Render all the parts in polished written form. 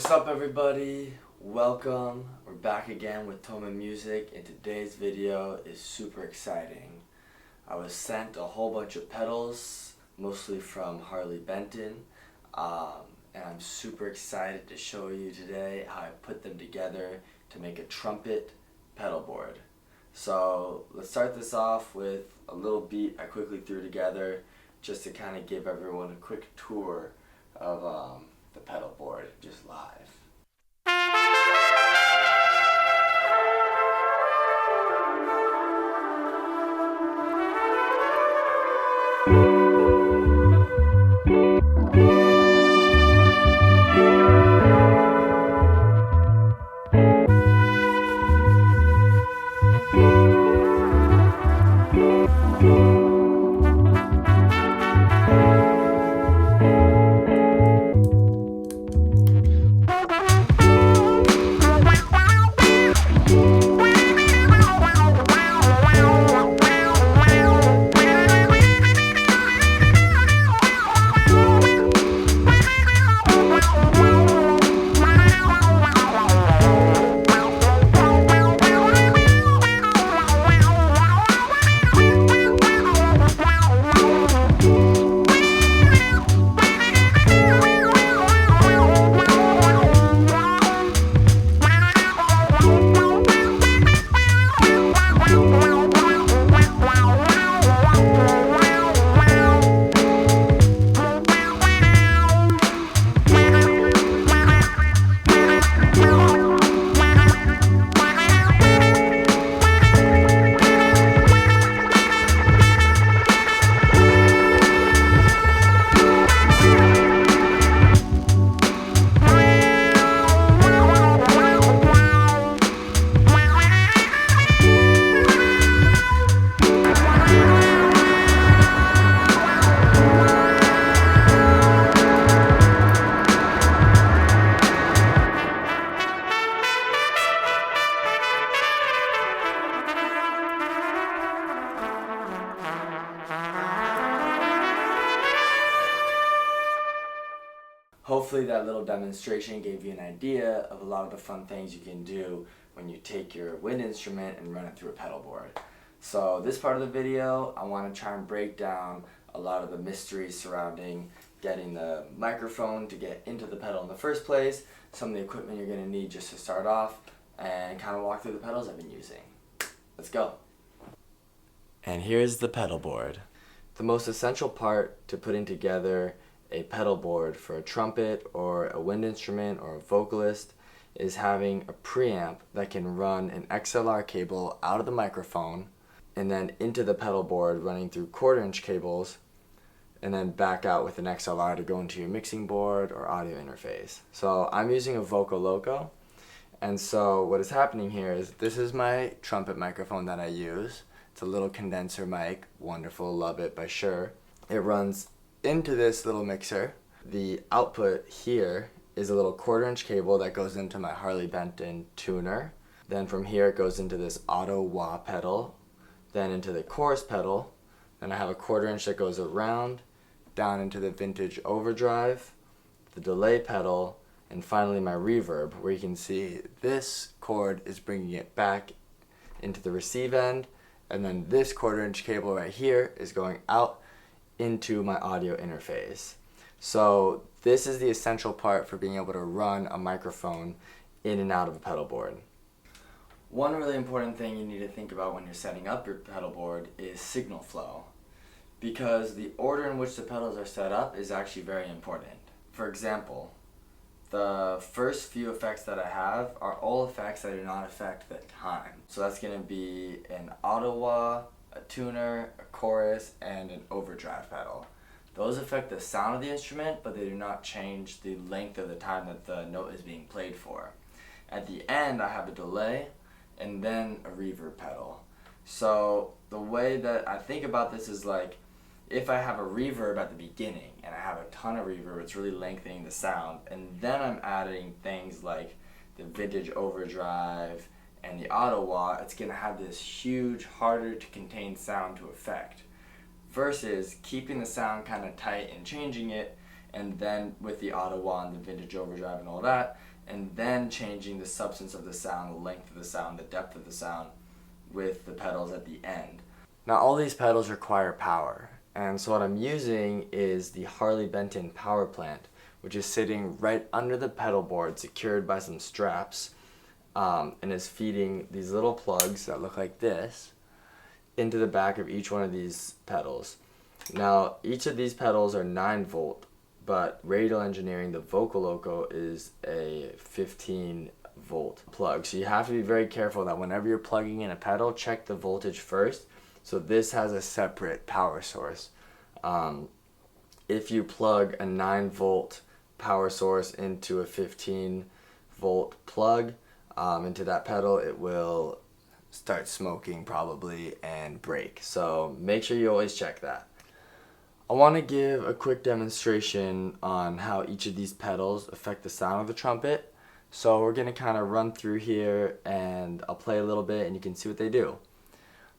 What's up everybody? Welcome. We're back again with Thomann music, and today's video is super exciting. I was sent a whole bunch of pedals, mostly from Harley Benton, and I'm super excited to show you today how I put them together to make a trumpet pedalboard. So let's start this off with a little beat I quickly threw together just to kind of give everyone a quick tour of the pedalboard just live. Hopefully that little demonstration gave you an idea of a lot of the fun things you can do when you take your wind instrument and run it through a pedal board. So this part of the video, I want to try and break down a lot of the mysteries surrounding getting the microphone to get into the pedal in the first place, some of the equipment you're going to need just to start off, and kind of walk through the pedals I've been using. Let's go. And here's the pedal board. The most essential part to putting together a pedal board for a trumpet or a wind instrument or a vocalist is having a preamp that can run an XLR cable out of the microphone and then into the pedal board running through 1/4" cables and then back out with an XLR to go into your mixing board or audio interface. So I'm using a Vocal Loco, and so what is happening here is this is my trumpet microphone that I use. It's a little condenser mic, wonderful, love it by Shure. It runs into this little mixer. The output here is a little 1/4" cable that goes into my Harley Benton tuner. Then from here it goes into this auto wah pedal, then into the chorus pedal. Then I have a 1/4" that goes around, down into the vintage overdrive, the delay pedal, and finally my reverb, where you can see this cord is bringing it back into the receive end, and then this 1/4" cable right here is going out into my audio interface. So this is the essential part for being able to run a microphone in and out of a pedal board. One really important thing you need to think about when you're setting up your pedal board is signal flow, because the order in which the pedals are set up is actually very important. For example, the first few effects that I have are all effects that do not affect the time. So that's going to be an auto wah, a tuner, a chorus, and an overdrive pedal. Those affect the sound of the instrument, but they do not change the length of the time that the note is being played for. At the end, I have a delay and then a reverb pedal. So the way that I think about this is like, if I have a reverb at the beginning and I have a ton of reverb, it's really lengthening the sound, and then I'm adding things like the vintage overdrive and the auto wah, it's going to have this huge, harder to contain sound to effect, versus keeping the sound kind of tight and changing it and then with the auto wah and the vintage overdrive and all that, and then changing the substance of the sound, the length of the sound, the depth of the sound with the pedals at the end. Now all these pedals require power, and so what I'm using is the Harley Benton power plant, which is sitting right under the pedal board, secured by some straps, and is feeding these little plugs that look like this into the back of each one of these pedals. Now each of these pedals are 9 volt, but Radial Engineering, the Vocal Loco, is a 15 volt plug. So you have to be very careful that whenever you're plugging in a pedal, check the voltage first. So this has a separate power source. If you plug a 9 volt power source into a 15 volt plug into that pedal, it will start smoking probably and break. So make sure you always check that. I want to give a quick demonstration on how each of these pedals affect the sound of the trumpet. So we're going to kind of run through here and I'll play a little bit and you can see what they do.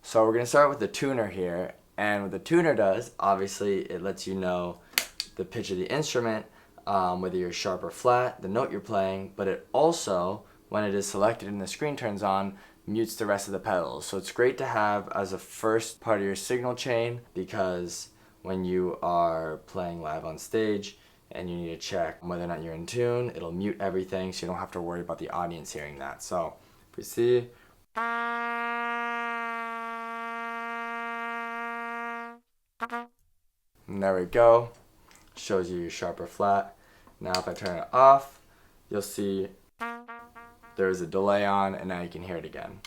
So we're going to start with the tuner here, and what the tuner does, obviously it lets you know the pitch of the instrument, whether you're sharp or flat, the note you're playing, but it also, when it is selected and the screen turns on, mutes the rest of the pedals. So it's great to have as a first part of your signal chain, because when you are playing live on stage and you need to check whether or not you're in tune, it'll mute everything so you don't have to worry about the audience hearing that. So if we see, and there we go, shows you your sharp or flat. Now if I turn it off, you'll see there's a delay on, and now you can hear it again.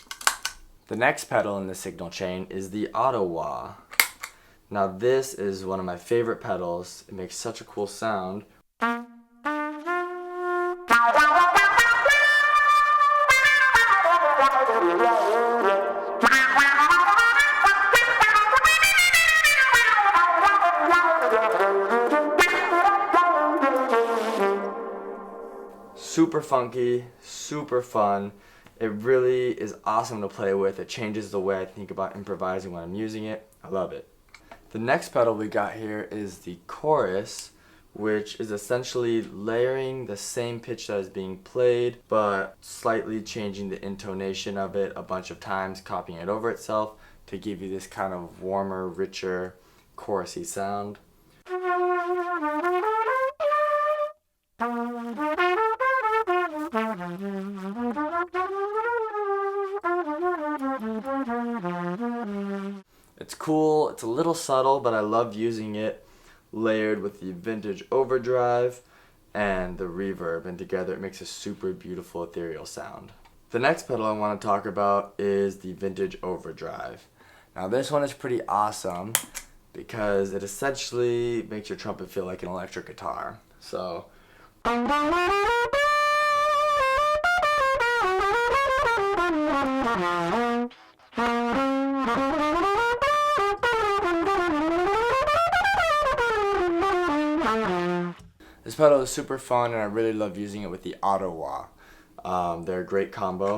The next pedal in the signal chain is the auto wah. Now this is one of my favorite pedals. It makes such a cool sound. Super funky, super fun. It really is awesome to play with. It changes the way I think about improvising when I'm using it. I love it. The next pedal we got here is the chorus, which is essentially layering the same pitch that is being played, but slightly changing the intonation of it a bunch of times, copying it over itself to give you this kind of warmer, richer, chorusy sound. It's cool, it's a little subtle, but I love using it layered with the vintage overdrive and the reverb, and together it makes a super beautiful ethereal sound. The next pedal I want to talk about is the vintage overdrive. Now this one is pretty awesome because it essentially makes your trumpet feel like an electric guitar. So this pedal is super fun, and I really love using it with the auto wah. They're a great combo.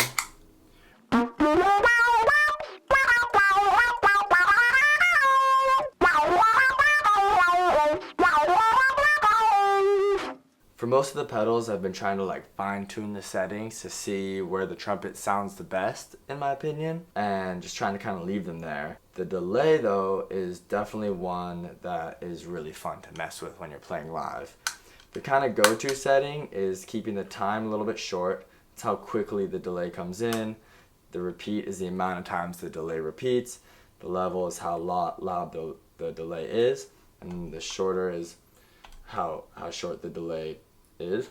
For most of the pedals, I've been trying to fine tune the settings to see where the trumpet sounds the best, in my opinion, and just trying to kind of leave them there. The delay though is definitely one that is really fun to mess with when you're playing live. The kind of go-to setting is keeping the time a little bit short. It's how quickly the delay comes in. The repeat is the amount of times the delay repeats. The level is how loud the delay is, and the shorter is how short the delay is.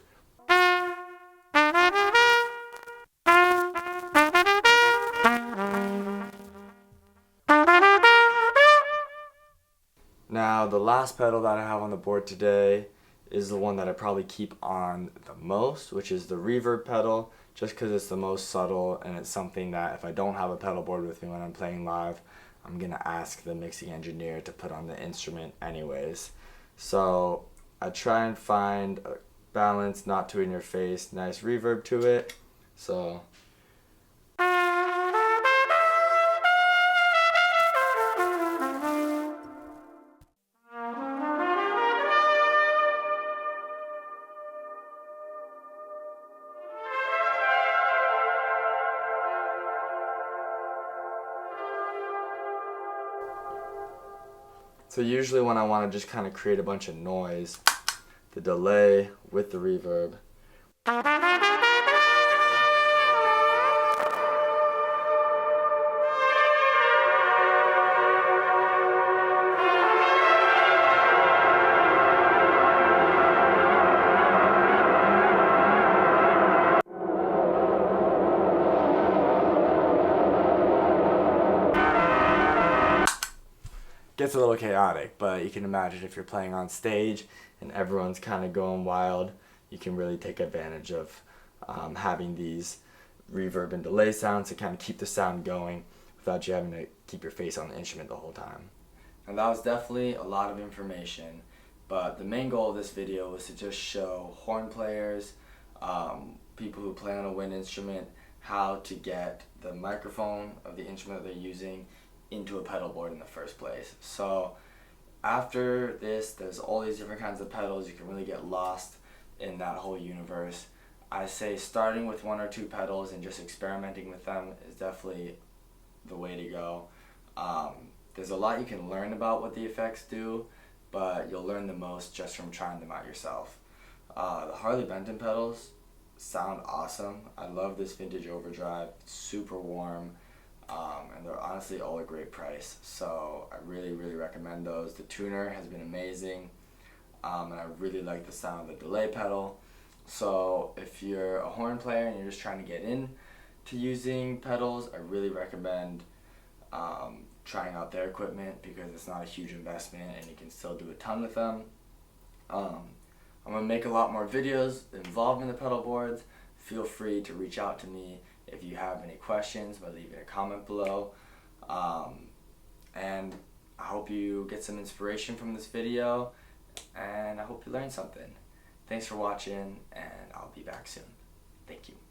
Now the last pedal that I have on the board today is the one that I probably keep on the most, which is the reverb pedal, just because it's the most subtle, and it's something that if I don't have a pedal board with me when I'm playing live, I'm gonna ask the mixing engineer to put on the instrument anyways. So I try and find a balance, not too in your face, nice reverb to it. So So usually when I want to just kind of create a bunch of noise, the delay with the reverb. Gets a little chaotic, but you can imagine if you're playing on stage and everyone's kind of going wild, you can really take advantage of having these reverb and delay sounds to kind of keep the sound going without you having to keep your face on the instrument the whole time. And that was definitely a lot of information, but the main goal of this video was to just show horn players, people who play on a wind instrument, how to get the microphone of the instrument that they're using into a pedal board in the first place. So after this, there's all these different kinds of pedals. You can really get lost in that whole universe. I say starting with 1 or 2 pedals and just experimenting with them is definitely the way to go. There's a lot you can learn about what the effects do, but you'll learn the most just from trying them out yourself. The Harley Benton pedals sound awesome. I love this vintage overdrive. It's super warm. And they're honestly all a great price, so I really recommend those. The tuner has been amazing, and I really like the sound of the delay pedal. So if you're a horn player and you're just trying to get in to using pedals, I really recommend trying out their equipment because it's not a huge investment and you can still do a ton with them. I'm going to make a lot more videos involving the pedal boards. Feel free to reach out to me if you have any questions by leaving a comment below. And I hope you get some inspiration from this video, and I hope you learned something. Thanks for watching, and I'll be back soon. Thank you.